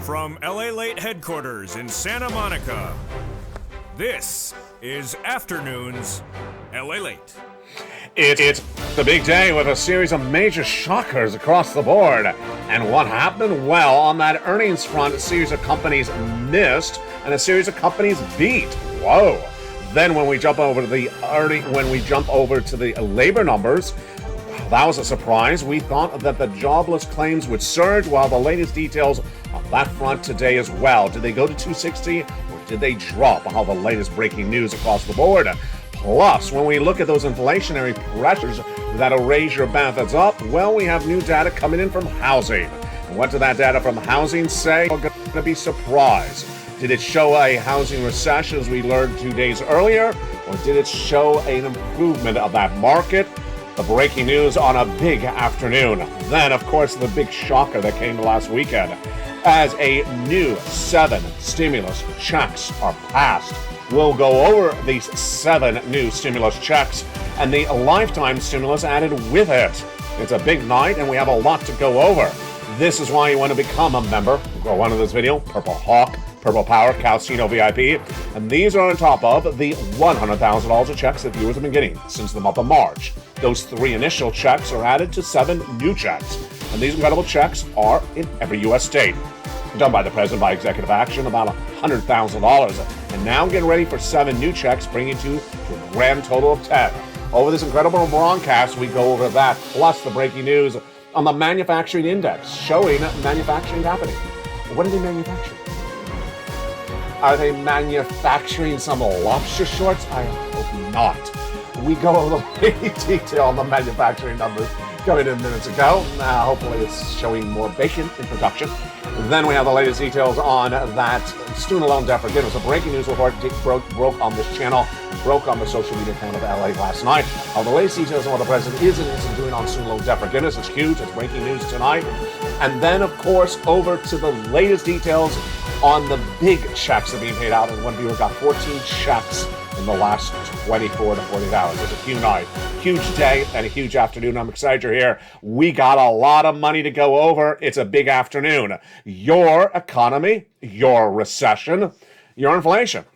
From LALATE headquarters in Santa Monica, this is Afternoons LALATE. It's the big day with a series of major shockers across the board. And what happened? Well, on that earnings front, a series of companies missed and a series of companies beat. Whoa. Then when we jump over to the labor numbers, that was a surprise. We thought that the jobless claims would surge, while the latest details on that front today as well. Did they go to 260 or did they drop? All the latest breaking news across the board. Plus, when we look at those inflationary pressures that'll raise your benefits up, well, we have new data coming in from housing. And what did that data from housing say? We're going to be surprised. Did it show a housing recession as we learned 2 days earlier, or did it show an improvement of that market? The breaking news on a big afternoon. Then, of course, the big shocker that came last weekend as a new 7 stimulus checks are passed. We'll go over these 7 new stimulus checks and the lifetime stimulus added with it. It's a big night and we have a lot to go over. This is why you want to become a member. Go on to this video, Purple Hawk, Purple Power, Casino VIP. And these are on top of the $100,000 of checks that viewers have been getting since the month of March. Those 3 initial checks are added to 7 new checks. And these incredible checks are in every U.S. state. Done by the president by executive action, about $100,000. And now getting ready for 7 new checks, bringing to a grand total of 10. Over this incredible broadcast, we go over that, plus the breaking news on the manufacturing index, showing manufacturing happening. What are they manufacturing? Are they manufacturing some lobster shorts? I hope not. We go over the detail on the manufacturing numbers coming in minutes ago. Hopefully it's showing more bacon in production. Then we have the latest details on that student loan debt forgiveness. A breaking news report broke on this channel, broke on the social media account of LA last night. The latest details on what the president is and isn't doing on student loan debt forgiveness. It's huge. It's breaking news tonight. And then, of course, over to the latest details on the big checks that are being paid out. And one viewer got 14 checks in the last 24 to 48 hours. It's a huge night, huge day, and a huge afternoon. I'm excited you're here. We got a lot of money to go over. It's a big afternoon. Your economy, your recession, your inflation,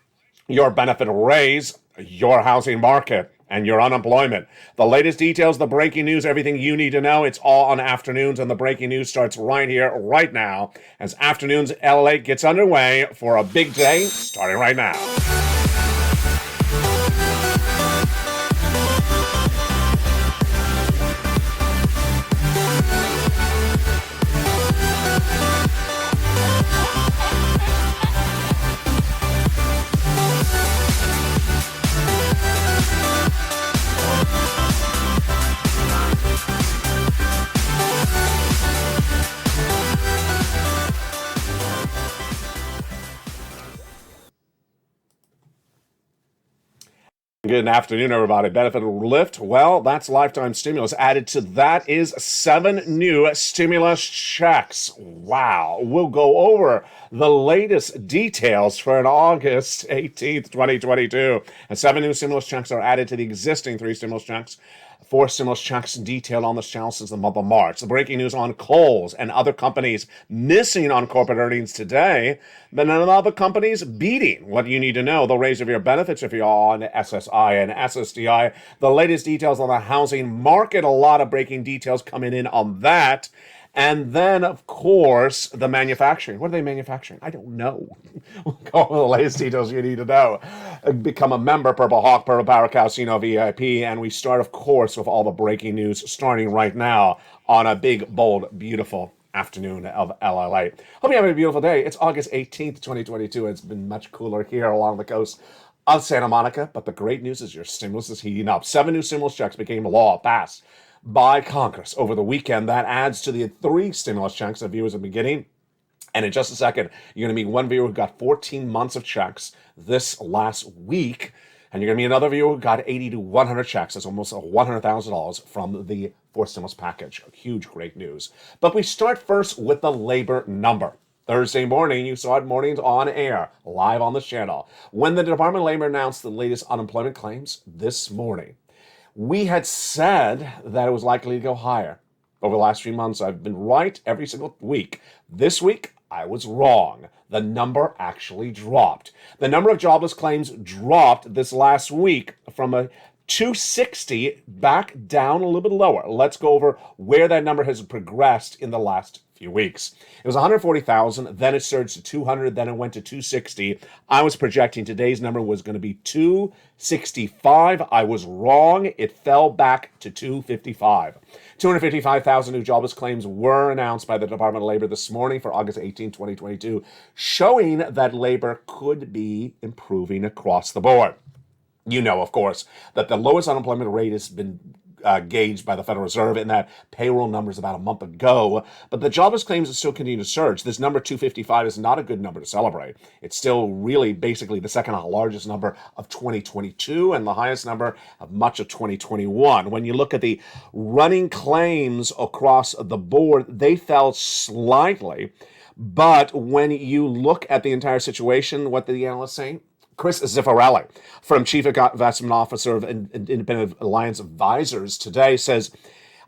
your benefit raise, your housing market, and your unemployment. The latest details, the breaking news, everything you need to know, it's all on Afternoons, and the breaking news starts right here, right now, as Afternoons LA gets underway for a big day, starting right now. Good afternoon, everybody. Benefit lift. Well, that's lifetime stimulus. Added to that is 7 new stimulus checks. Wow. We'll go over the latest details for an August 18th, 2022. And 7 new stimulus checks are added to the existing 3 stimulus checks. 4 stimulus checks detailed on this channel since the month of March. The breaking news on Kohl's and other companies missing on corporate earnings today, but none of the other companies beating. What you need to know, the raise of your benefits if you're on SSI and SSDI. The latest details on the housing market, a lot of breaking details coming in on that. And then, of course, the manufacturing. What are they manufacturing? I don't know. We'll go over the latest details you need to know. Become a member, Purple Hawk, Purple Power, Casino VIP. And we start, of course, with all the breaking news starting right now on a big, bold, beautiful afternoon of LALATE. Hope you're having a beautiful day. It's August 18th, 2022. It's been much cooler here along the coast of Santa Monica. But the great news is your stimulus is heating up. 7 new stimulus checks became law, passed by Congress over the weekend. That adds to the 3 stimulus checks that viewers have been getting. And in just a second, you're going to meet one viewer who got 14 months of checks this last week. And you're going to meet another viewer who got 80 to 100 checks. That's almost $100,000 from the 4th stimulus package. Huge, great news. But we start first with the labor number. Thursday morning, you saw it mornings on air, live on this channel, when the Department of Labor announced the latest unemployment claims this morning. We had said that it was likely to go higher. Over the last few months, I've been right every single week. This week, I was wrong. The number actually dropped. The number of jobless claims dropped this last week from a 260 back down a little bit lower. Let's go over where that number has progressed in the last few weeks. It was 140,000, then it surged to 200, then it went to 260. I was projecting today's number was going to be 265. I was wrong. It fell back to 255. 255,000 new jobless claims were announced by the Department of Labor this morning for August 18, 2022, showing that labor could be improving across the board. You know, of course, that the lowest unemployment rate has been gauged by the Federal Reserve in that payroll numbers about a month ago, but the jobless claims are still continuing to surge. This number 255 is not a good number to celebrate. It's still really basically the second largest number of 2022 and the highest number of much of 2021. When you look at the running claims across the board, they fell slightly, but when you look at the entire situation, what did the analysts say? Chris Ziffarelli, from Chief Investment Officer of Independent Alliance Advisors today, says,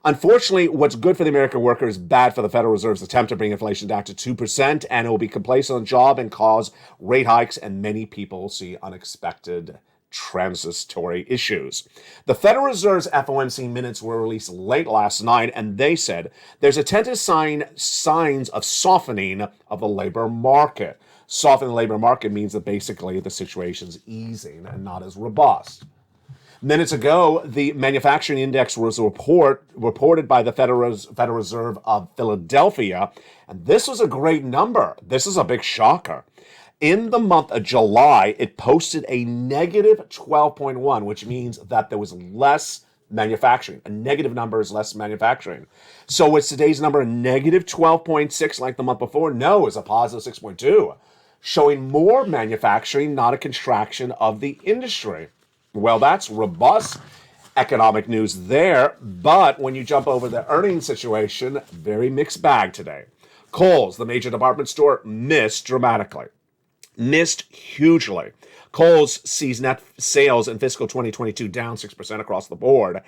unfortunately, what's good for the American worker is bad for the Federal Reserve's attempt to bring inflation down to 2%, and it will be complacent on the job and cause rate hikes, and many people see unexpected transitory issues. The Federal Reserve's FOMC minutes were released late last night, and they said there's a tentative signs of softening of the labor market. Softening the labor market means that basically the situation's easing and not as robust. Minutes ago, the manufacturing index was reported by the Federal Reserve of Philadelphia, and this was a great number. This is a big shocker. In the month of July, it posted a negative 12.1, which means that there was less manufacturing. A negative number is less manufacturing. So is today's number a negative 12.6 like the month before? No, it's a positive 6.2. Showing more manufacturing, not a contraction of the industry. Well, that's robust economic news there, but when you jump over the earnings situation, very mixed bag today. Kohl's, the major department store, missed dramatically. Missed hugely. Kohl's sees net sales in fiscal 2022 down 6% across the board,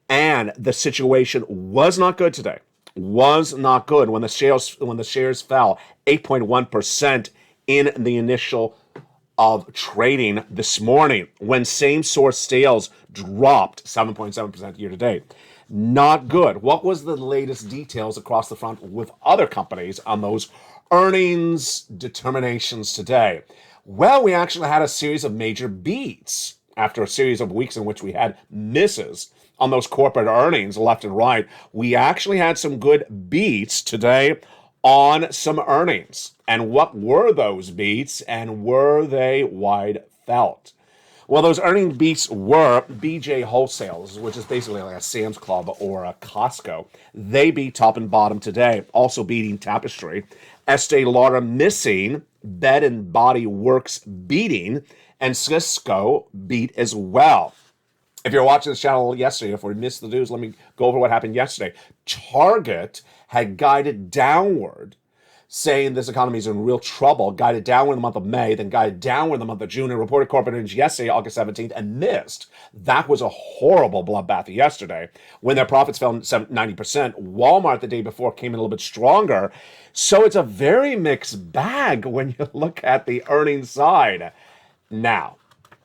and the situation was not good today. Was not good when the shares fell 8.1% in the initial of trading this morning, when same-source sales dropped 7.7% year-to-date. Not good. What was the latest details across the front with other companies on those earnings determinations today? Well, we actually had a series of major beats after a series of weeks in which we had misses on those corporate earnings left and right. We actually had some good beats today on some earnings. And what were those beats, and were they wide felt? Well, those earning beats were BJ Wholesales, which is basically like a Sam's Club or a Costco. They beat top and bottom today, also beating Tapestry. Estee Lauder missing, Bed and Body Works beating, and Cisco beat as well. If you're watching this channel yesterday, if we missed the news, let me go over what happened yesterday. Target had guided downward, saying this economy is in real trouble, guided downward in the month of May, then guided downward in the month of June, and reported corporate earnings yesterday, August 17th, and missed. That was a horrible bloodbath yesterday when their profits fell 90%. Walmart the day before came in a little bit stronger. So it's a very mixed bag when you look at the earnings side. Now,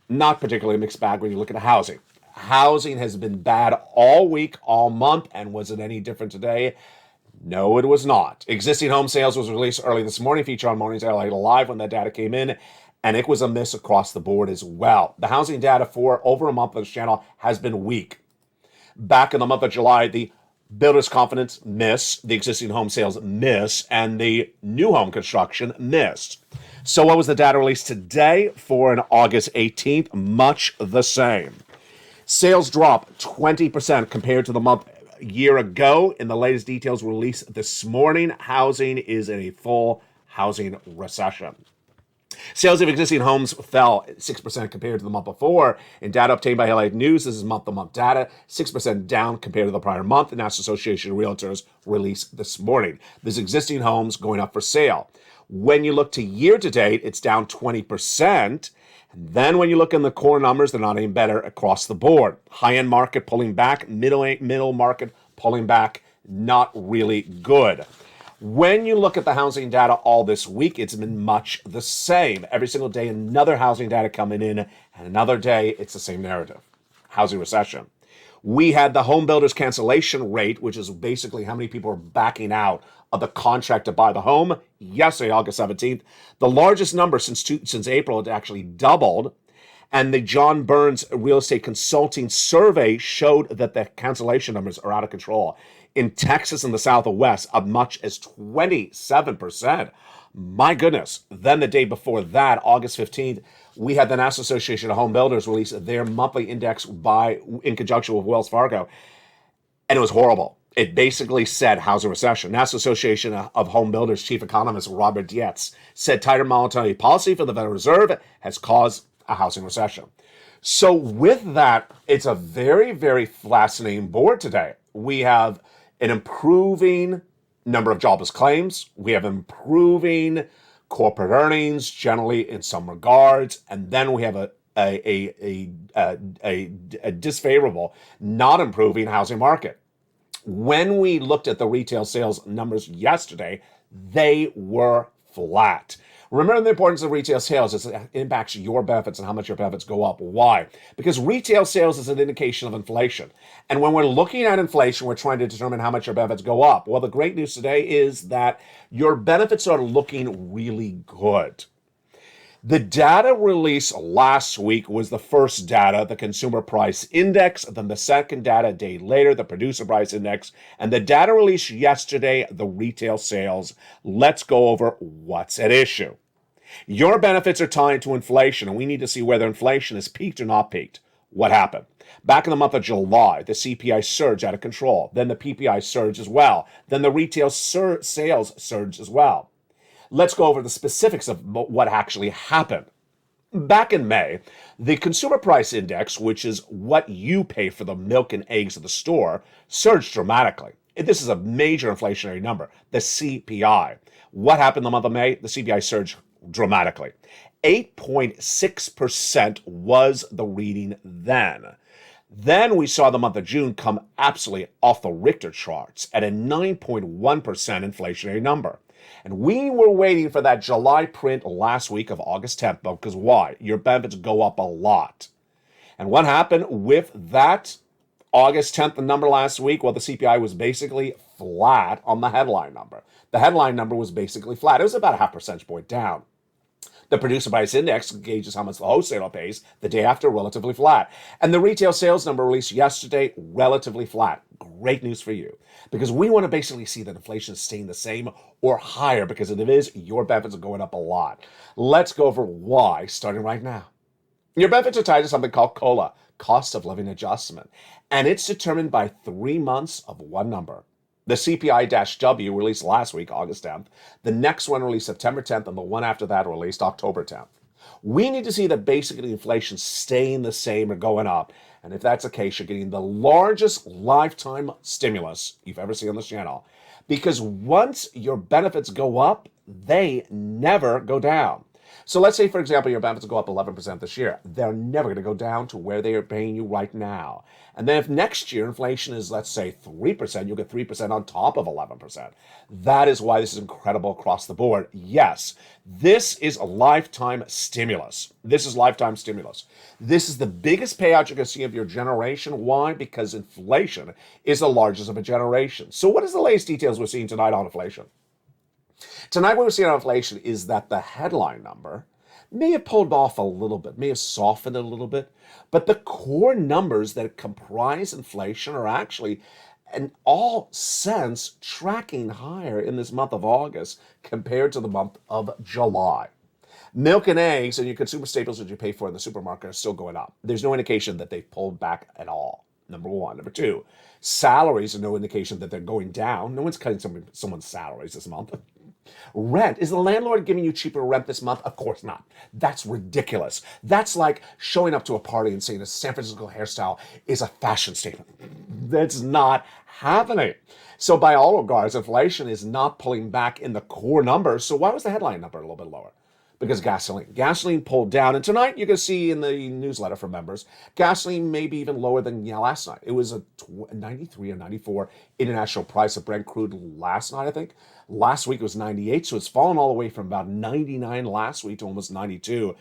not particularly mixed bag when you look at housing. Housing has been bad all week, all month, and was it any different today? No, it was not. Existing home sales was released early this morning, featured on Morning's LALATE Live when that data came in, and it was a miss across the board as well. The housing data for over a month on this channel has been weak. Back in the month of July, the builders' confidence miss, the existing home sales miss, and the new home construction missed. So what was the data released today for an August 18th? Much the same. Sales dropped 20% compared to the month a year ago. In the latest details released this morning, housing is in a full housing recession. Sales of existing homes fell 6% compared to the month before. In data obtained by LA News, this is month-to-month data, 6% down compared to the prior month. The National Association of Realtors released this morning. There's existing homes going up for sale. When you look to year-to-date, it's down 20%. And then when you look in the core numbers, they're not any better across the board. High-end market pulling back, middle market pulling back, not really good. When you look at the housing data all this week, it's been much the same. Every single day, another housing data coming in, and another day, it's the same narrative. Housing recession. We had the home builders cancellation rate, which is basically how many people are backing out of the contract to buy the home. Yesterday, August 17th, the largest number since April. It actually doubled. And the John Burns Real Estate Consulting Survey showed that the cancellation numbers are out of control. In Texas and the Southwest, as much as 27%. My goodness. Then the day before that, August 15th, we had the National Association of Home Builders release their monthly index in conjunction with Wells Fargo. And it was horrible. It basically said housing recession. National Association of Home Builders chief economist Robert Dietz said tighter monetary policy for the Federal Reserve has caused a housing recession. So with that, it's a very, very fascinating board today. We have an improving number of jobless claims. We have improving corporate earnings, generally in some regards, and then we have a disfavorable, not improving housing market. When we looked at the retail sales numbers yesterday, they were flat. Remember the importance of retail sales is it impacts your benefits and how much your benefits go up. Why? Because retail sales is an indication of inflation. And when we're looking at inflation, we're trying to determine how much your benefits go up. Well, the great news today is that your benefits are looking really good. The data released last week was the first data, the consumer price index, then the second data a day later, the producer price index, and the data released yesterday, the retail sales. Let's go over what's at issue. Your benefits are tied to inflation, and we need to see whether inflation is peaked or not peaked. What happened? Back in the month of July, the CPI surged out of control. Then the PPI surged as well. Then the retail sales surged as well. Let's go over the specifics of what actually happened. Back in May, the consumer price index, which is what you pay for the milk and eggs at the store, surged dramatically. This is a major inflationary number, the CPI. What happened in the month of May? The CPI surged dramatically. 8.6% was the reading then. Then we saw the month of June come absolutely off the Richter charts at a 9.1% inflationary number. And we were waiting for that July print last week of August 10th, because why? Your benefits go up a lot. And what happened with that August 10th number last week? Well, the CPI was basically flat on the headline number. The headline number was basically flat. It was about a half percentage point down. The producer price index gauges how much the wholesaler pays the day after, relatively flat. And the retail sales number released yesterday, relatively flat. Great news for you, because we want to basically see that inflation is staying the same or higher, because if it is, your benefits are going up a lot. Let's go over why, starting right now. Your benefits are tied to something called COLA, cost of living adjustment, and it's determined by 3 months of one number. The CPI-W released last week, August 10th. The next one released September 10th, and the one after that released October 10th. We need to see that basically inflation staying the same or going up. And if that's the case, you're getting the largest lifetime stimulus you've ever seen on this channel. Because once your benefits go up, they never go down. So let's say, for example, your benefits go up 11% this year. They're never going to go down to where they are paying you right now. And then if next year inflation is, let's say, 3%, you'll get 3% on top of 11%. That is why this is incredible across the board. Yes, this is a lifetime stimulus. This is lifetime stimulus. This is the biggest payout you're going to see of your generation. Why? Because inflation is the largest of a generation. So what is the latest details we're seeing tonight on inflation? Tonight, what we're seeing on inflation is that the headline number may have pulled off a little bit, may have softened a little bit, but the core numbers that comprise inflation are actually, in all sense, tracking higher in this month of August compared to the month of July. Milk and eggs and your consumer staples that you pay for in the supermarket are still going up. There's no indication that they've pulled back at all. Number one. Number two, salaries are no indication that they're going down. No one's cutting someone's salaries this month. Rent. Is the landlord giving you cheaper rent this month? Of course not. That's ridiculous. That's like showing up to a party and saying a San Francisco hairstyle is a fashion statement. That's not happening. So by all regards, inflation is not pulling back in the core numbers. So why was the headline number a little bit lower? because gasoline pulled down. And tonight you can see in the newsletter for members, gasoline may be even lower than last night. It was a 93 or 94 international price of Brent crude last night, I think. Last week it was 98, so it's fallen all the way from about 99 last week to almost 92.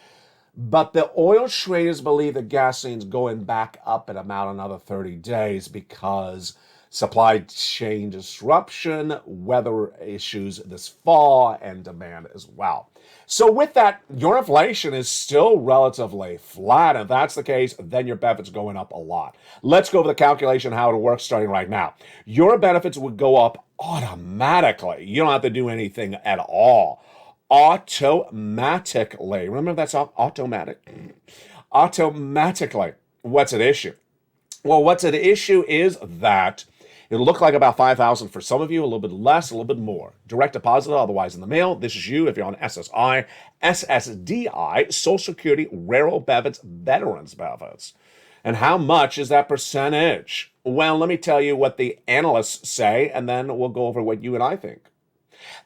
But the oil traders believe that gasoline's going back up in about another 30 days because supply chain disruption, weather issues this fall, and demand as well. So with that, your inflation is still relatively flat. If that's the case, then your benefits going up a lot. Let's go over the calculation, how it works starting right now. Your benefits would go up automatically. You don't have to do anything at all. Automatically. Remember that's automatic. Automatically. What's at issue? Well, what's at issue is that it'll look like about $5,000 for some of you, a little bit less, a little bit more. Direct deposit, otherwise in the mail. This is you if you're on SSI, SSDI, Social Security, Rural Benefits, Veterans Benefits. And how much is that percentage? Well, let me tell you what the analysts say, and then we'll go over what you and I think.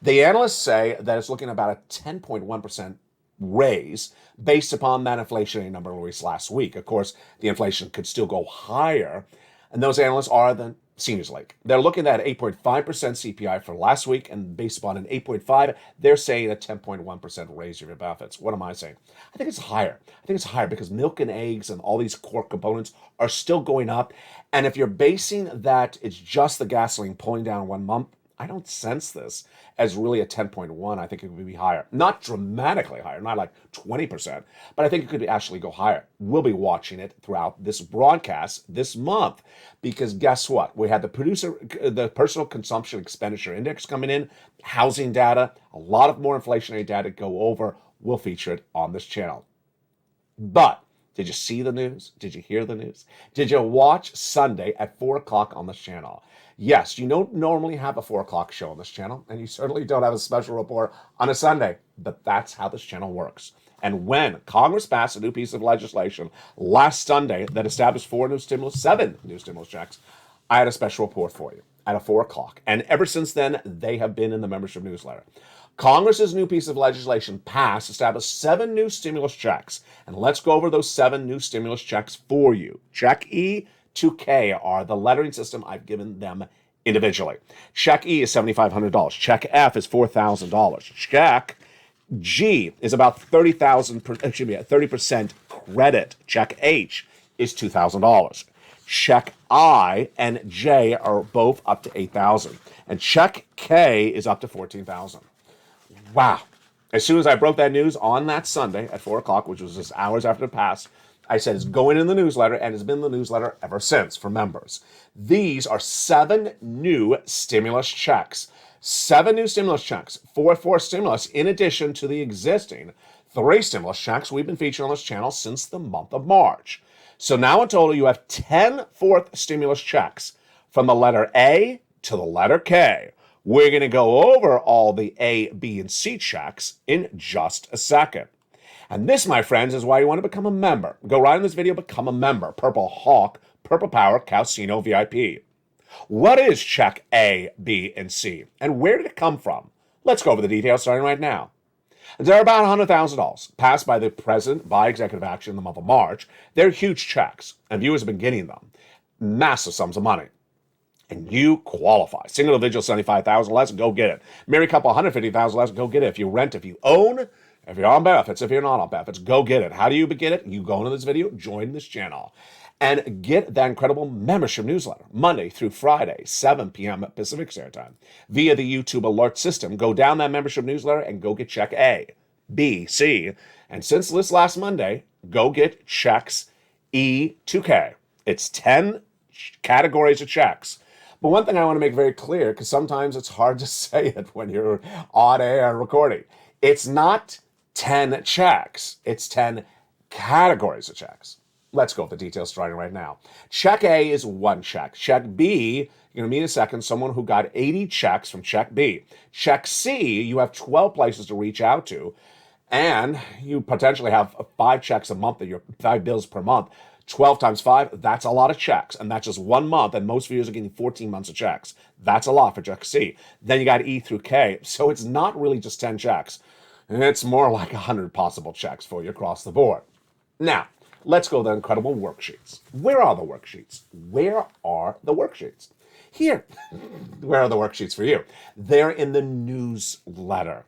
The analysts say that it's looking about a 10.1% raise based upon that inflationary number released last week. Of course, the inflation could still go higher, and those analysts are the Seniors Lake. They're looking at 8.5% CPI for last week, and based upon an 8.5, they're saying a 10.1% raise of your benefits. What am I saying? I think it's higher. I think it's higher because milk and eggs and all these core components are still going up. And if you're basing that it's just the gasoline pulling down 1 month, I don't sense this as really a 10.1. I think it would be higher. Not dramatically higher, not like 20%, but I think it could actually go higher. We'll be watching it throughout this broadcast this month because guess what? We had the personal consumption expenditure index coming in, housing data, a lot of more inflationary data to go over. We'll feature it on this channel. But did you see the news? Did you hear the news? Did you watch Sunday at 4 o'clock on this channel? Yes, you don't normally have a 4 o'clock show on this channel, and you certainly don't have a special report on a Sunday, but that's how this channel works. And when Congress passed a new piece of legislation last Sunday that established seven new stimulus checks, I had a special report for you at a 4 o'clock. And ever since then, they have been in the membership newsletter. Congress's new piece of legislation passed, established 7 new stimulus checks. And let's go over those 7 new stimulus checks for you. Check E to K are the lettering system I've given them individually. Check E is $7,500. Check F is $4,000. Check G is about 30% credit. Check H is $2,000. Check I and J are both up to $8,000. And check K is up to $14,000. Wow. As soon as I broke that news on that Sunday at 4 o'clock, which was just hours after it passed, I said it's going in the newsletter, and it's been in the newsletter ever since for members. These are 7 new stimulus checks. 7 new stimulus checks for stimulus in addition to the existing 3 stimulus checks we've been featuring on this channel since the month of March. So now in total, you have 10 fourth stimulus checks from the letter A to the letter K. We're going to go over all the A, B, and C checks in just a second. And this, my friends, is why you want to become a member. Go right in this video, become a member. Purple Hawk, Purple Power, Calcino VIP. What is check A, B, and C? And where did it come from? Let's go over the details starting right now. They're about $100,000 passed by the president by executive action in the month of March. They're huge checks, and viewers have been getting them. Massive sums of money. And you qualify. Single individual, $75,000 less, go get it. Married couple, $150,000 less, go get it. If you rent, if you own, if you're on benefits, if you're not on benefits, go get it. How do you get it? You go into this video, join this channel, and get that incredible membership newsletter Monday through Friday, 7 p.m. Pacific Standard Time. Via the YouTube alert system, go down that membership newsletter and go get check A, B, C. And since this last Monday, go get checks E to K. It's 10 categories of checks. But one thing I want to make very clear, because sometimes it's hard to say it when you're on air recording. It's not 10 checks. It's 10 categories of checks. Let's go with the details starting right now. Check A is 1 check. Check B, you're going to meet in a second someone who got 80 checks from check B. Check C, you have 12 places to reach out to, and you potentially have 5 checks a month, that you're 5 bills per month. 12 times 5, that's a lot of checks, and that's just 1 month, and most viewers are getting 14 months of checks. That's a lot for check C. Then you got E through K, so it's not really just 10 checks. It's more like 100 possible checks for you across the board. Now, let's go to the incredible worksheets. Where are the worksheets? Where are the worksheets? Here. Where are the worksheets for you? They're in the newsletter.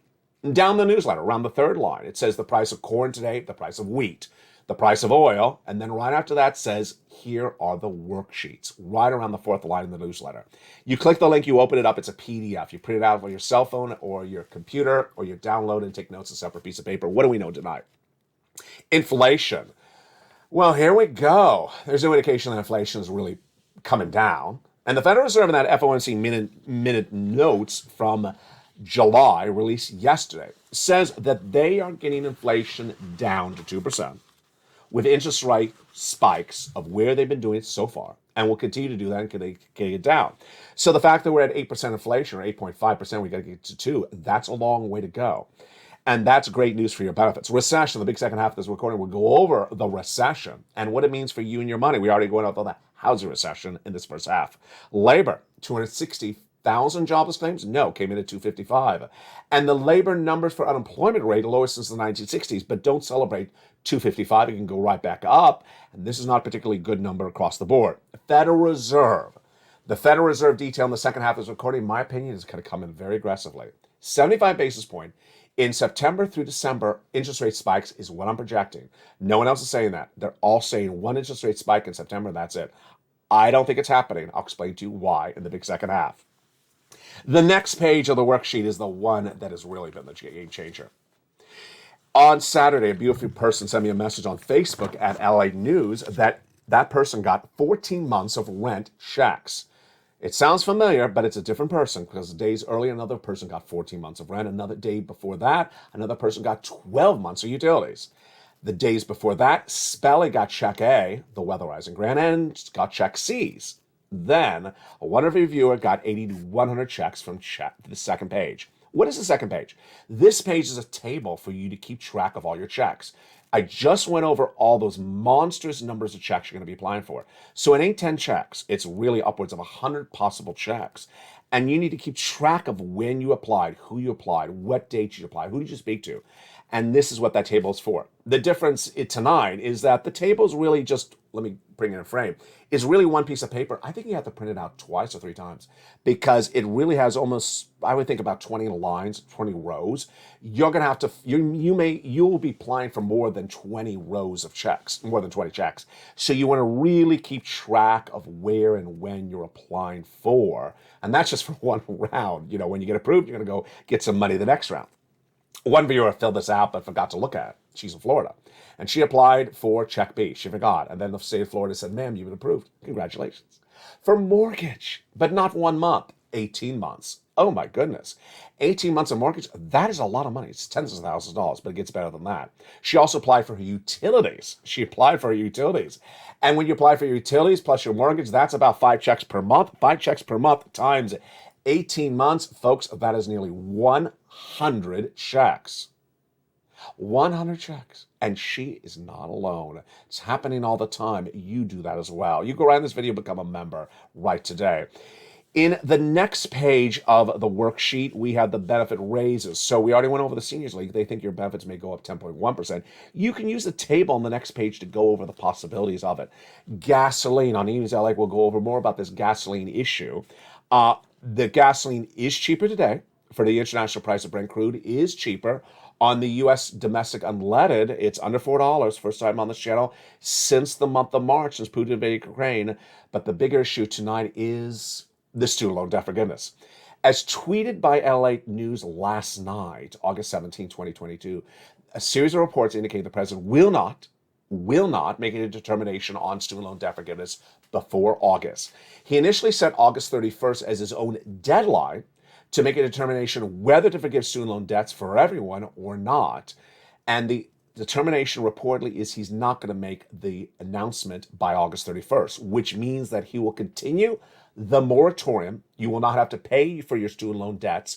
Down the newsletter, around the third line, it says the price of corn today, the price of wheat, the price of oil, and then right after that says, here are the worksheets, right around the fourth line in the newsletter. You click the link, you open it up, it's a PDF. You print it out on your cell phone or your computer, or you download and take notes on a separate piece of paper. What do we know tonight? Inflation. Well, here we go. There's no indication that inflation is really coming down. And the Federal Reserve in that FOMC minute notes from July, released yesterday, says that they are getting inflation down to 2%, with interest rate spikes of where they've been doing it so far, and will continue to do that until they get it down. So the fact that we're at 8% inflation, or 8.5%, we got to get to 2, that's a long way to go. And that's great news for your benefits. Recession, the big second half of this recording, will go over the recession and what it means for you and your money. We already going over the housing recession in this first half. Labor, 260,000 jobless claims? No, came in at 255. And the labor numbers for unemployment rate, lowest since the 1960s, but don't celebrate 255. It can go right back up. And this is not a particularly good number across the board. Federal Reserve. The Federal Reserve detail in the second half of this recording, in my opinion, is going to come in very aggressively. 75 basis point. In September through December, interest rate spikes is what I'm projecting. No one else is saying that. They're all saying one interest rate spike in September, and that's it. I don't think it's happening. I'll explain to you why in the big second half. The next page of the worksheet is the one that has really been the game changer. On Saturday, a beautiful person sent me a message on Facebook at LA News that person got 14 months of rent checks. It sounds familiar, but it's a different person, because days earlier, another person got 14 months of rent. Another day before that, another person got 12 months of utilities. The days before that, Spelly got check A, the weatherizing grant, and got check C's. Then, a wonderful viewer got 80 to 100 checks from the second page. What is the second page? This page is a table for you to keep track of all your checks. I just went over all those monstrous numbers of checks you're going to be applying for. So it ain't 10 checks. It's really upwards of 100 possible checks. And you need to keep track of when you applied, who you applied, what date you applied, who did you speak to. And this is what that table is for. The difference tonight is that the table is really just, let me bring it in a frame, is really one piece of paper. I think you have to print it out twice or 3 times, because it really has almost, I would think, about 20 lines, 20 rows. You're going to have to, you'll be applying for more than 20 rows of checks, more than 20 checks. So you want to really keep track of where and when you're applying for. And that's just for one round. You know, when you get approved, you're going to go get some money the next round. One viewer filled this out but forgot to look at it. She's in Florida. And she applied for check B. She forgot. And then the state of Florida said, ma'am, you've been approved. Congratulations. For mortgage, but not 1 month, 18 months. Oh my goodness. 18 months of mortgage, that is a lot of money. It's tens of thousands of dollars, but it gets better than that. She also applied for her utilities. She applied for her utilities. And when you apply for your utilities plus your mortgage, that's about 5 checks per month. 5 checks per month times 18 months. Folks, that is nearly 100 checks. 100 checks. And she is not alone. It's happening all the time. You do that as well. You go around this video, become a member right today. In the next page of the worksheet, we have the benefit raises. So we already went over the Seniors League. They think your benefits may go up 10.1%. You can use the table on the next page to go over the possibilities of it. Gasoline. On Evenings LA, we'll go over more about this gasoline issue. The gasoline is cheaper today. For the international price of Brent crude is cheaper. On the U.S. domestic unleaded, it's under $4, first time on this channel since the month of March, since Putin invaded Ukraine. But the bigger issue tonight is the student loan debt forgiveness. As tweeted by LALATE News last night, August 17, 2022, a series of reports indicate the president will not make a determination on student loan debt forgiveness before August. He initially set August 31st as his own deadline to make a determination whether to forgive student loan debts for everyone or not. And the determination reportedly is he's not going to make the announcement by August 31st, which means that he will continue the moratorium. You will not have to pay for your student loan debts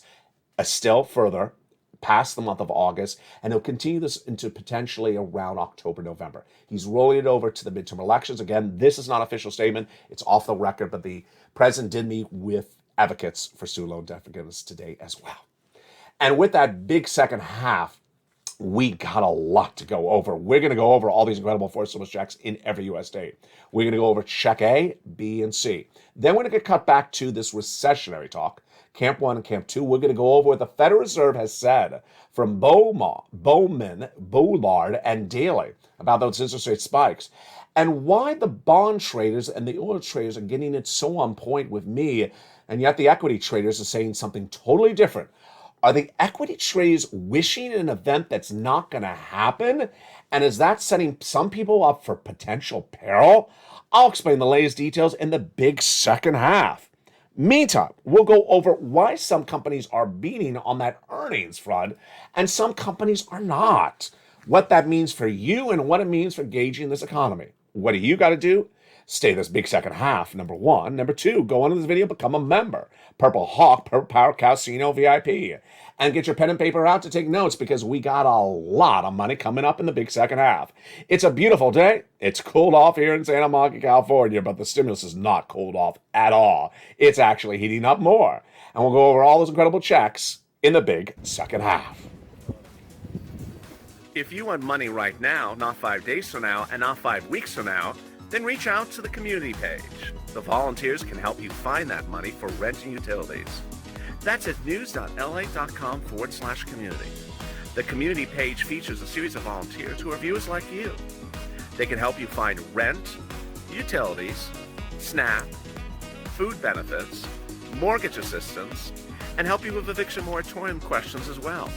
still further past the month of August, and he'll continue this into potentially around October, November. He's rolling it over to the midterm elections. Again, this is not an official statement. It's off the record, but the president did meet with advocates for student loan debt forgiveness today as well. And with that big second half, we got a lot to go over. We're going to go over all these incredible forced stimulus checks in every U.S. state. We're going to go over check A, B, and C. Then we're going to get cut back to this recessionary talk, Camp 1 and Camp 2. We're going to go over what the Federal Reserve has said from Bowman, Bullard, and Daly about those interest rate spikes, and why the bond traders and the oil traders are getting it so on point with me, and yet the equity traders are saying something totally different. Are the equity traders wishing an event that's not going to happen? And is that setting some people up for potential peril? I'll explain the latest details in the big second half. Meantime, we'll go over why some companies are beating on that earnings front and some companies are not. What that means for you and what it means for gauging this economy. What do you got to do? Stay this big second half, number one. Number two, go on to this video, become a member. Purple Hawk, Purple Power Casino VIP. And get your pen and paper out to take notes because we got a lot of money coming up in the big second half. It's a beautiful day. It's cooled off here in Santa Monica, California, but the stimulus is not cooled off at all. It's actually heating up more. And we'll go over all those incredible checks in the big second half. If you want money right now, not 5 days from now, and not 5 weeks from now, then reach out to the community page. The volunteers can help you find that money for rent and utilities. That's at news.la.com/community. The community page features a series of volunteers who are viewers like you. They can help you find rent, utilities, SNAP, food benefits, mortgage assistance, and help you with eviction moratorium questions as well.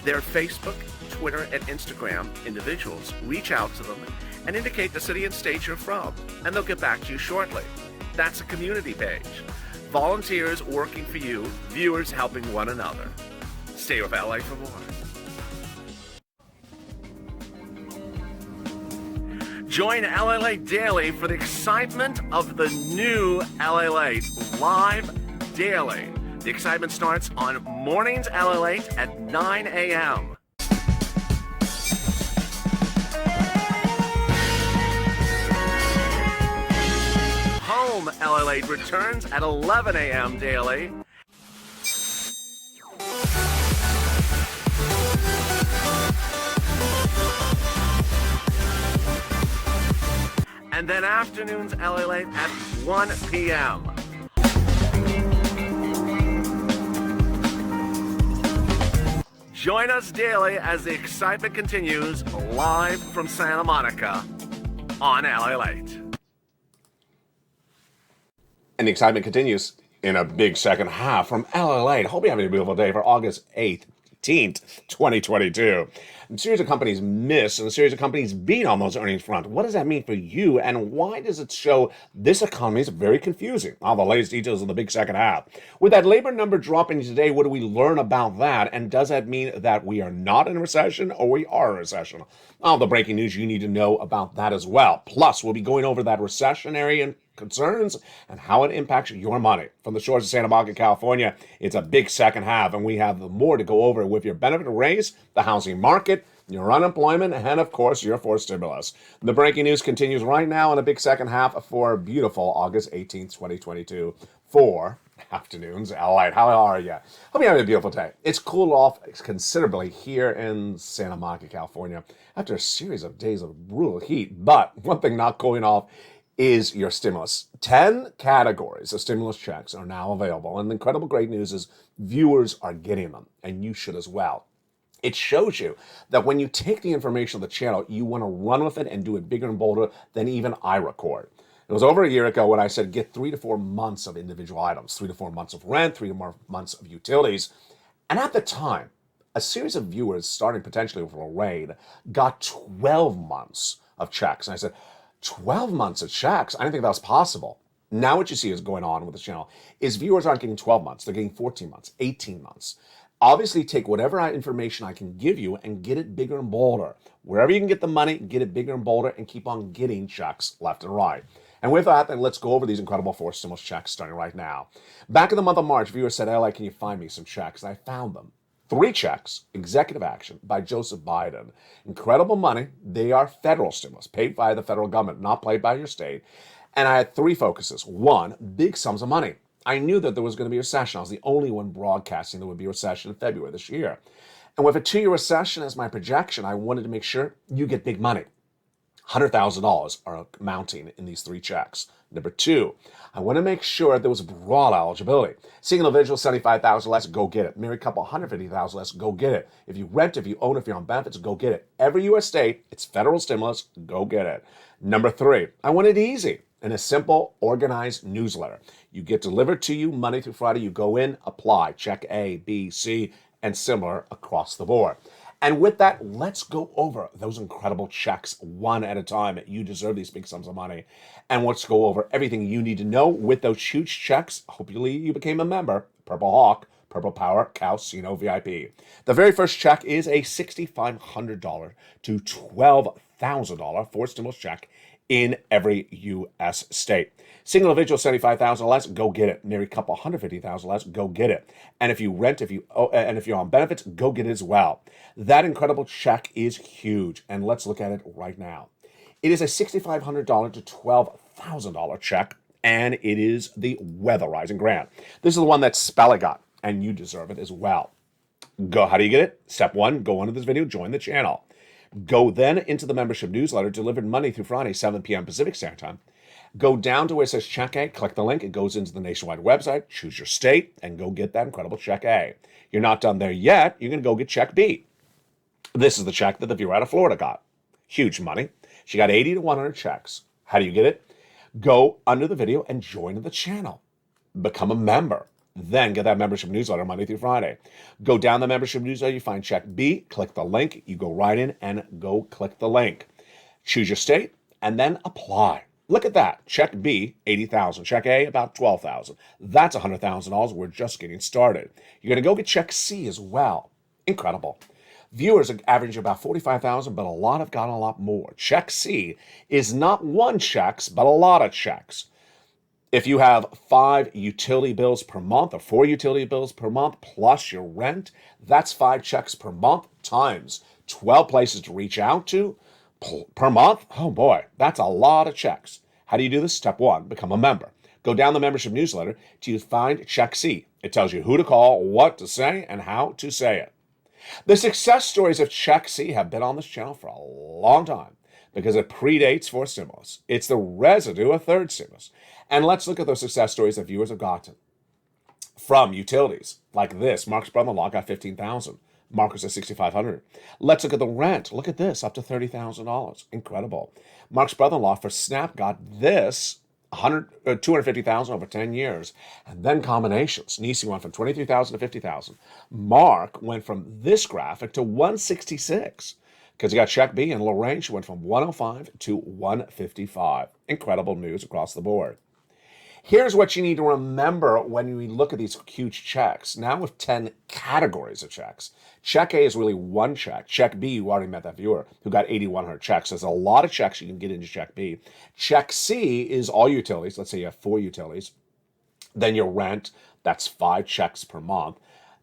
Their Facebook, Twitter, and Instagram individuals reach out to them and indicate the city and state you're from, and they'll get back to you shortly. That's a community page. Volunteers working for you, viewers helping one another. Stay with LA for more. Join LALATE Daily for the excitement of the new LALATE live daily. The excitement starts on mornings LALATE at 9 a.m. Home LALATE returns at 11 a.m. daily. And then afternoons LALATE at 1 p.m. Join us daily as the excitement continues live from Santa Monica on LALATE. And the excitement continues in a big second half from LALATE. Hope you're having a beautiful day for August 18th, 2022. A series of companies miss and a series of companies beat on those earnings front. What does that mean for you and why does it show this economy is very confusing? All the latest details of the big second half. With that labor number dropping today, what do we learn about that? And does that mean that we are not in a recession or we are in a recession? All the breaking news you need to know about that as well. Plus, we'll be going over that recessionary concerns and how it impacts your money. From the shores of Santa Monica, California, it's a big second half, and we have more to go over with your benefit raise, the housing market, your unemployment, and of course, your forced stimulus. The breaking news continues right now in a big second half for beautiful August 18th, 2022. For afternoons, LALATE. How are you? Hope you're having a beautiful day. It's cooled off considerably here in Santa Monica, California, after a series of days of brutal heat. But one thing not cooling off is your stimulus. 10 categories of stimulus checks are now available. And the incredible great news is viewers are getting them, and you should as well. It shows you that when you take the information of the channel, you want to run with it and do it bigger and bolder than even I record. It was over a year ago when I said get 3 to 4 months of individual items, 3 to 4 months of rent, 3 to 4 months of utilities. And at the time, a series of viewers, starting potentially with a raid, got 12 months of checks. And I said, 12 months of checks? I didn't think that was possible. Now what you see is going on with this channel is viewers aren't getting 12 months. They're getting 14 months, 18 months. Obviously, take whatever information I can give you and get it bigger and bolder. Wherever you can get the money, get it bigger and bolder and keep on getting checks left and right. And with that, then let's go over these incredible forced stimulus checks starting right now. Back in the month of March, viewers said, LA, can you find me some checks? And I found them. 3 checks, executive action by Joseph Biden. Incredible money. They are federal stimulus, paid by the federal government, not paid by your state. And I had 3 focuses. 1, big sums of money. I knew that there was going to be a recession. I was the only one broadcasting there would be a recession in February this year. And with a 2-year recession as my projection, I wanted to make sure you get big money. $100,000 are mounting in these 3 checks. Number 2, I want to make sure there was broad eligibility. Single individual, $75,000 less, go get it. Married couple, $150,000 less, go get it. If you rent, if you own, if you're on benefits, go get it. Every U.S. state, it's federal stimulus, go get it. Number 3, I want it easy in a simple, organized newsletter. You get delivered to you Monday through Friday. You go in, apply, check A, B, C, and similar across the board. And with that, let's go over those incredible checks one at a time. You deserve these big sums of money. And let's go over everything you need to know with those huge checks. Hopefully you became a member. Purple Hawk, Purple Power, Casino VIP. The very first check is a $6,500 to $12,000 for stimulus check in every U.S. state. Single individual, $75,000 less, go get it. Married couple, $150,000 less, go get it. And if you rent, if you're on benefits, go get it as well. That incredible check is huge, and let's look at it right now. It is a $6,500 to $12,000 check, and it is the weatherizing grant. This is the one that Spella got, and you deserve it as well. How do you get it? Step 1, go under this video, join the channel. Go then into the membership newsletter delivered Monday through Friday, 7 p.m. Pacific Standard Time. Go down to where it says Check A, click the link. It goes into the nationwide website, choose your state, and go get that incredible Check A. You're not done there yet. You're going to go get Check B. This is the check that the viewer out of Florida got. Huge money. She got 80 to 100 checks. How do you get it? Go under the video and join the channel. Become a member. Then get that membership newsletter Monday through Friday. Go down the membership newsletter, you find Check B, click the link, you go right in and go click the link. Choose your state and then apply. Look at that. Check B, $80,000. Check A, about $12,000. That's $100,000. We're just getting started. You're going to go get Check C as well. Incredible. Viewers are averaging about $45,000, but a lot have gotten a lot more. Check C is not one checks, but a lot of checks. If you have 5 utility bills per month or 4 utility bills per month plus your rent, that's 5 checks per month times 12 places to reach out to per month. Oh boy, that's a lot of checks. How do you do this? Step 1, become a member. Go down the membership newsletter till you find Check C. It tells you who to call, what to say, and how to say it. The success stories of Check C have been on this channel for a long time because it predates 4th stimulus. It's the residue of 3rd stimulus. And let's look at those success stories that viewers have gotten from utilities like this. Mark's brother-in-law got $15,000. Marcus at $6,500. Let's look at the rent. Look at this, up to $30,000. Incredible. Mark's brother-in-law for SNAP got this, $250,000 over 10 years. And then combinations. Nisi went from $23,000 to $50,000. Mark went from this graphic to $166 because he got Check B, and Lorraine, she went from $105 to $155. Incredible news across the board. Here's what you need to remember when we look at these huge checks. Now with 10 categories of checks. Check A is really one check. Check B, you already met that viewer who got 8,100 checks. There's a lot of checks you can get into Check B. Check C is all utilities. Let's say you have 4 utilities. Then your rent, that's 5 checks per month.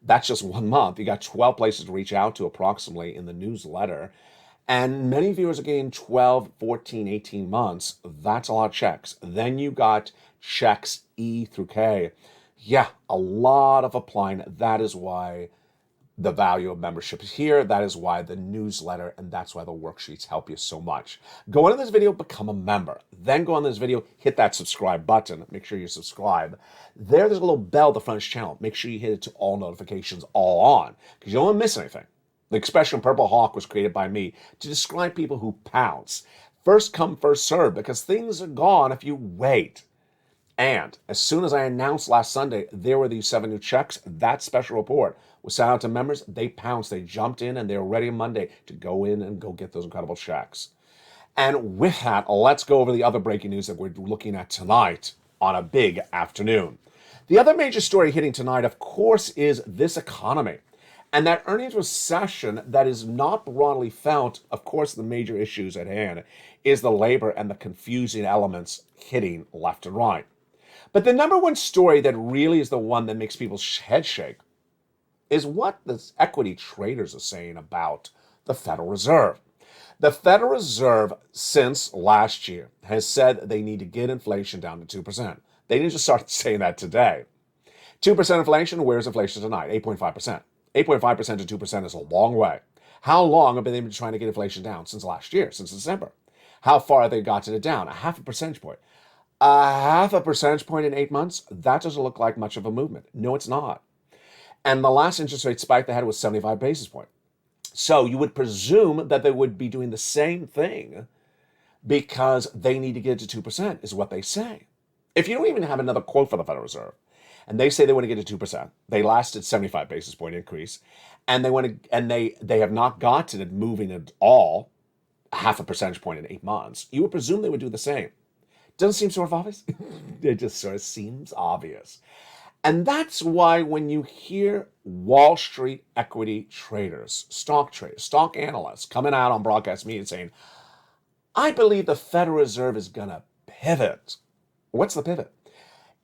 That's just 1 month. You got 12 places to reach out to approximately in the newsletter. And many viewers are getting 12, 14, 18 months. That's a lot of checks. Then you got checks E through K. Yeah, a lot of applying. That is why the value of membership is here. That is why the newsletter, and that's why the worksheets help you so much. Go into this video, become a member. Then go on this video, hit that subscribe button. Make sure you subscribe. There's a little bell at the front of this channel. Make sure you hit it to all notifications, all on, because you don't want to miss anything. The expression Purple Hawk was created by me to describe people who pounce. First come, first serve, because things are gone if you wait. And as soon as I announced last Sunday, there were these 7 new checks, that special report was sent out to members. They pounced, they jumped in, and they were ready on Monday to go in and go get those incredible checks. And with that, let's go over the other breaking news that we're looking at tonight on a big afternoon. The other major story hitting tonight, of course, is this economy. And that earnings recession that is not broadly felt, of course, the major issues at hand is the labor and the confusing elements hitting left and right. But the number one story that really is the one that makes people's head shake is what the equity traders are saying about the Federal Reserve. The Federal Reserve, since last year, has said they need to get inflation down to 2%. They didn't just start saying that today. 2% inflation, where's inflation tonight? 8.5%. 8.5% to 2% is a long way. How long have they been trying to get inflation down? Since last year, since December. How far have they gotten it down? A half a percentage point. A half a percentage point in 8 months? That doesn't look like much of a movement. No, it's not. And the last interest rate spike they had was 75 basis points. So you would presume that they would be doing the same thing because they need to get it to 2%, is what they say. If you don't even have another quote for the Federal Reserve, and they say they want to get to 2%, they lasted 75 basis point increase, and they have not gotten it moving at all, half a percentage point in 8 months, you would presume they would do the same. Doesn't seem sort of obvious? It just sort of seems obvious. And that's why when you hear Wall Street equity traders, stock analysts coming out on broadcast media saying, I believe the Federal Reserve is going to pivot. What's the pivot?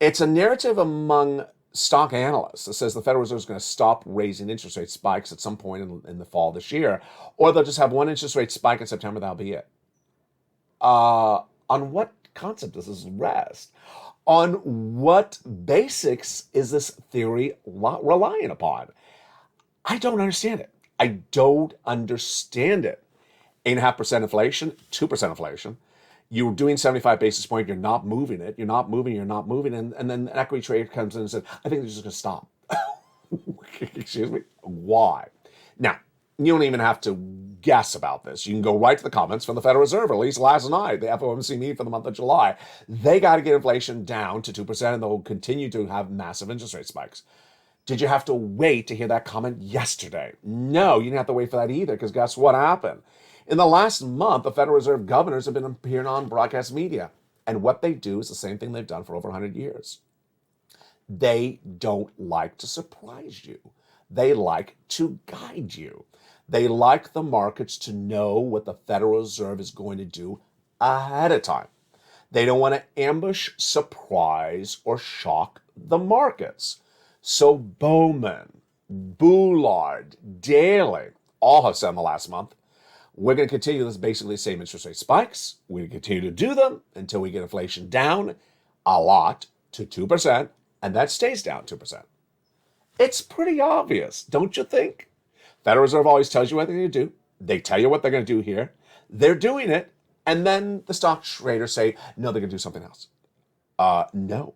It's a narrative among stock analysts that says the Federal Reserve is going to stop raising interest rate spikes at some point in the fall this year, or they'll just have one interest rate spike in September, that'll be it. On what concept does this rest? On what basics is this theory relying upon? I don't understand it. I don't understand it. 8.5% inflation, 2% inflation. You're doing 75 basis points, you're not moving it, you're not moving, and then an equity trader comes in and says, I think they're just going to stop. Excuse me? Why? Now, you don't even have to guess about this. You can go right to the comments from the Federal Reserve, at least last night, the FOMC meeting for the month of July. They got to get inflation down to 2%, and they'll continue to have massive interest rate spikes. Did you have to wait to hear that comment yesterday? No, you didn't have to wait for that either, because guess what happened? In the last month, the Federal Reserve governors have been appearing on broadcast media, and what they do is the same thing they've done for over 100 years. They don't like to surprise you. They like to guide you. They like the markets to know what the Federal Reserve is going to do ahead of time. They don't want to ambush, surprise, or shock the markets. So Bowman, Boulard, Daly, all have said in the last month, we're going to continue this basically the same interest rate spikes. We're going to continue to do them until we get inflation down a lot to 2%, and that stays down 2%. It's pretty obvious, don't you think? Federal Reserve always tells you what they're going to do. They tell you what they're going to do here. They're doing it, and then the stock traders say, no, they're going to do something else. No.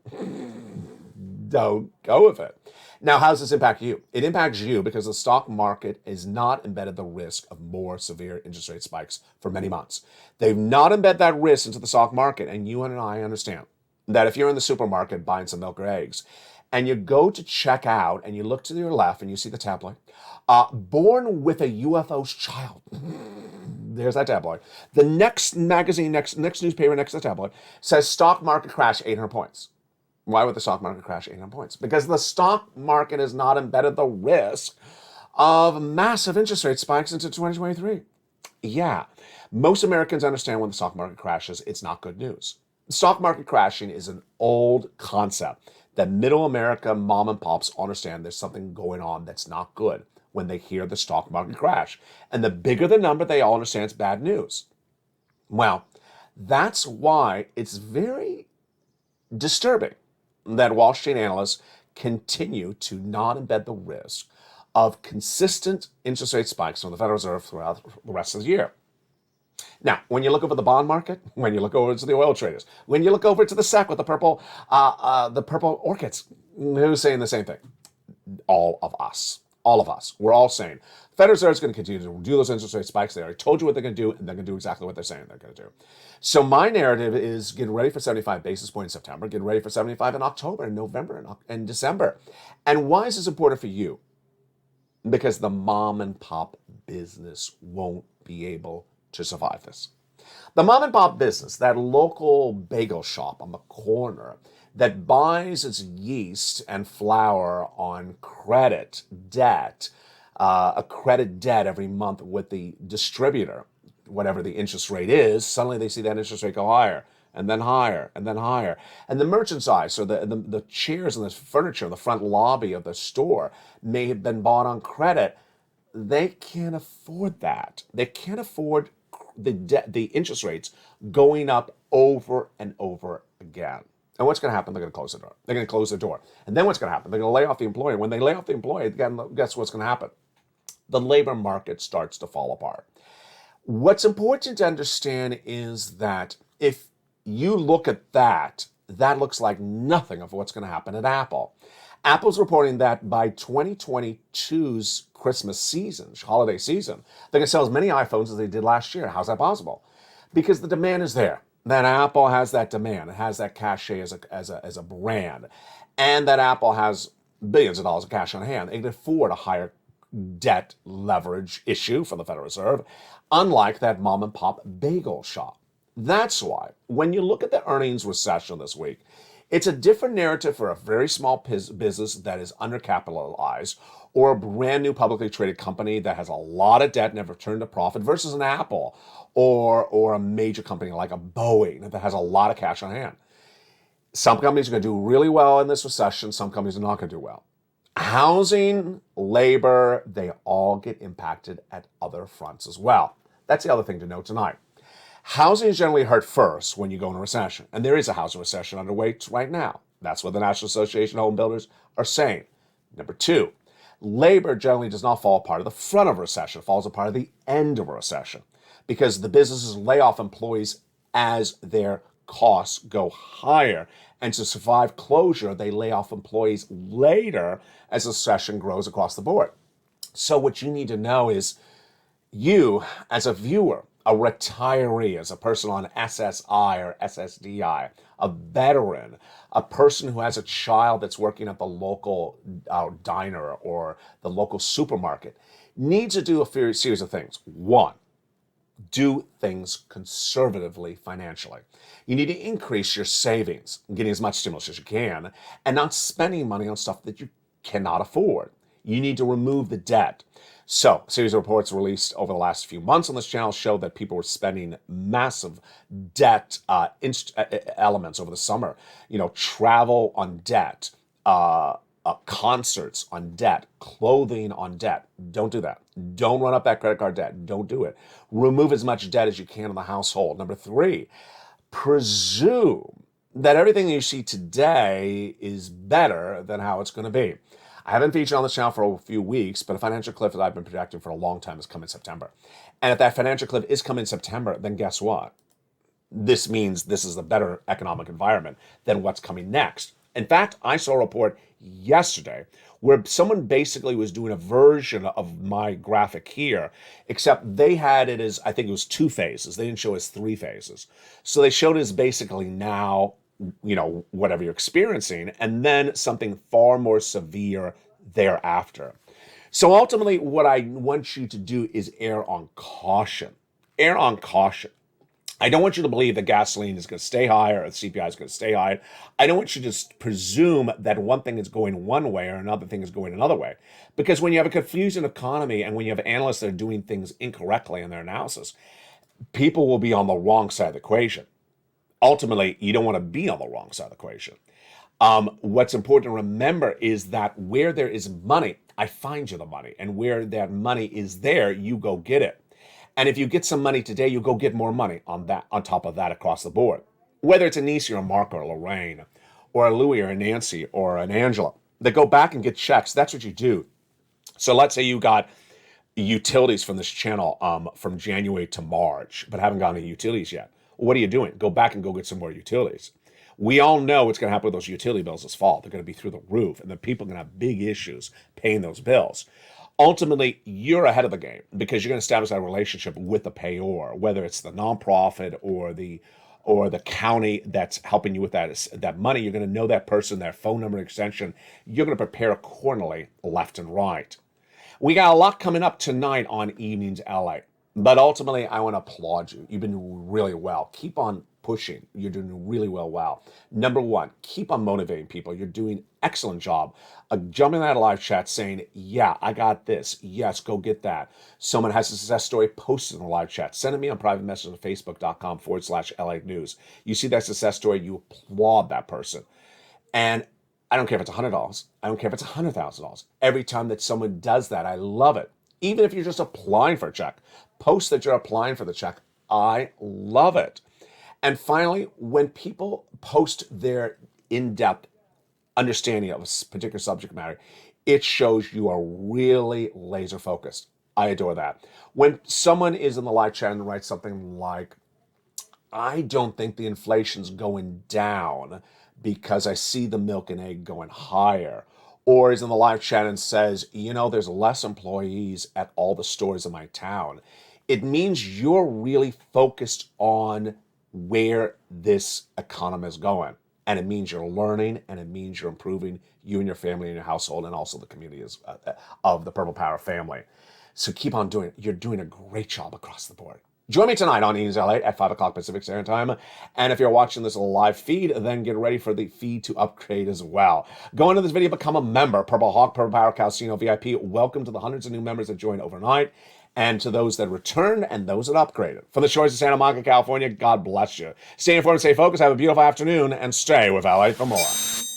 Don't go with it. Now, how does this impact you? It impacts you because the stock market is not embedded the risk of more severe interest rate spikes for many months. They've not embedded that risk into the stock market, and you and I understand that if you're in the supermarket buying some milk or eggs, and you go to check out, and you look to your left, and you see the tabloid, born with a UFO's child. There's that tabloid. The next magazine, next newspaper next to the tabloid says stock market crash 800 points. Why would the stock market crash 800 points? Because the stock market has not embedded the risk of massive interest rate spikes into 2023. Yeah, most Americans understand when the stock market crashes, it's not good news. The stock market crashing is an old concept that middle America mom and pops understand there's something going on that's not good when they hear the stock market crash. And the bigger the number, they all understand it's bad news. Well, that's why it's very disturbing that Wall Street analysts continue to not embed the risk of consistent interest rate spikes from the Federal Reserve throughout the rest of the year. Now, when you look over the bond market, when you look over to the oil traders, when you look over to the SEC with the purple orchids, who's saying the same thing? All of us. We're all saying Federal Reserve is going to continue to do those interest rate spikes. They already told you what they're going to do, and they're going to do exactly what they're saying they're going to do. So my narrative is get ready for 75 basis points in September, get ready for 75 in October and November and December. And why is this important for you? Because the mom and pop business won't be able to survive this. The mom and pop business, that local bagel shop on the corner that buys its yeast and flour on credit debt, a credit debt every month with the distributor, whatever the interest rate is, suddenly they see that interest rate go higher and then higher and then higher. And the merchandise or the chairs and the furniture in the front lobby of the store may have been bought on credit. They can't afford that. They can't afford the interest rates going up over and over again. And what's going to happen? They're going to close the door. They're going to close the door. And then what's going to happen? They're going to lay off the employee. When they lay off the employee, guess what's going to happen? The labor market starts to fall apart. What's important to understand is that if you look at that, that looks like nothing of what's going to happen at Apple. Apple's reporting that by 2022's Christmas season, holiday season, they're going to sell as many iPhones as they did last year. How's that possible? Because the demand is there. That Apple has that demand. It has that cachet as a brand. And that Apple has billions of dollars of cash on hand. They can afford a higher debt leverage issue from the Federal Reserve, unlike that mom and pop bagel shop. That's why when you look at the earnings recession this week, it's a different narrative for a very small business that is undercapitalized or a brand new publicly traded company that has a lot of debt, never turned a profit, versus an Apple or a major company like a Boeing that has a lot of cash on hand. Some companies are going to do really well in this recession. Some companies are not going to do well. Housing, labor, they all get impacted at other fronts as well. That's the other thing to note tonight. Housing is generally hurt first when you go in a recession. And there is a housing recession underway right now. That's what the National Association of Home Builders are saying. Number two, labor generally does not fall apart at the front of a recession. It falls apart at the end of a recession because the businesses lay off employees as their costs go higher. And to survive closure, they lay off employees later as the recession grows across the board. So what you need to know is you, as a viewer, a retiree, as a person on SSI or SSDI, a veteran, a person who has a child that's working at the local diner or the local supermarket, needs to do a series of things. One, do things conservatively financially. You need to increase your savings, getting as much stimulus as you can, and not spending money on stuff that you cannot afford. You need to remove the debt. So, a series of reports released over the last few months on this channel show that people were spending massive debt elements over the summer. You know, travel on debt, concerts on debt, clothing on debt. Don't do that. Don't run up that credit card debt. Don't do it. Remove as much debt as you can in the household. Number three, presume that everything you see today is better than how it's going to be. I haven't featured on this channel for a few weeks, but a financial cliff that I've been projecting for a long time is coming in September. And if that financial cliff is coming in September, then guess what? This means this is a better economic environment than what's coming next. In fact, I saw a report yesterday where someone basically was doing a version of my graphic here, except they had it as, I think it was 2 phases. They didn't show us 3 phases. So they showed it as basically now, you know, whatever you're experiencing, and then something far more severe thereafter. So ultimately, what I want you to do is err on caution. Err on caution. I don't want you to believe that gasoline is going to stay high or the CPI is going to stay high. I don't want you to just presume that one thing is going one way or another thing is going another way. Because when you have a confusing economy and when you have analysts that are doing things incorrectly in their analysis, people will be on the wrong side of the equation. Ultimately, you don't want to be on the wrong side of the equation. What's important to remember is that where there is money, I find you the money. And where that money is there, you go get it. And if you get some money today, you go get more money on top of that across the board. Whether it's a Nisi or a Mark or a Lorraine or a Louie or a Nancy or an Angela, they go back and get checks. That's what you do. So let's say you got utilities from this channel from January to March, but haven't gotten any utilities yet. What are you doing? Go back and go get some more utilities. We all know what's going to happen with those utility bills this fall. They're going to be through the roof, and the people are going to have big issues paying those bills. Ultimately, you're ahead of the game because you're going to establish that relationship with the payor, whether it's the nonprofit or the county that's helping you with that money. You're going to know that person, their phone number, extension. You're going to prepare accordingly, left and right. We got a lot coming up tonight on Evenings LA. But ultimately, I want to applaud you. You've been doing really well. Keep on pushing. You're doing really well. Number one, keep on motivating people. You're doing an excellent job. Jumping out of live chat saying, yeah, I got this. Yes, go get that. Someone has a success story, post it in the live chat. Send it me on private message on facebook.com/LA News. You see that success story, you applaud that person. And I don't care if it's $100. I don't care if it's $100,000. Every time that someone does that, I love it. Even if you're just applying for a check, post that you're applying for the check. I love it. And finally, when people post their in-depth understanding of a particular subject matter, it shows you are really laser focused. I adore that. When someone is in the live chat and writes something like, I don't think the inflation's going down because I see the milk and egg going higher. Or is in the live chat and says, there's less employees at all the stores in my town. It means you're really focused on where this economy is going. And it means you're learning, and it means you're improving you and your family and your household, and also the community of the Purple Power family. So keep on doing it. You're doing a great job across the board. Join me tonight on News LA at 5 o'clock Pacific Standard Time. And if you're watching this live feed, then get ready for the feed to upgrade as well. Go into this video, become a member. Purple Hawk, Purple Power Casino VIP. Welcome to the hundreds of new members that joined overnight, and to those that returned and those that upgraded. From the shores of Santa Monica, California, God bless you. Stay informed, stay focused, have a beautiful afternoon, and stay with LA for more.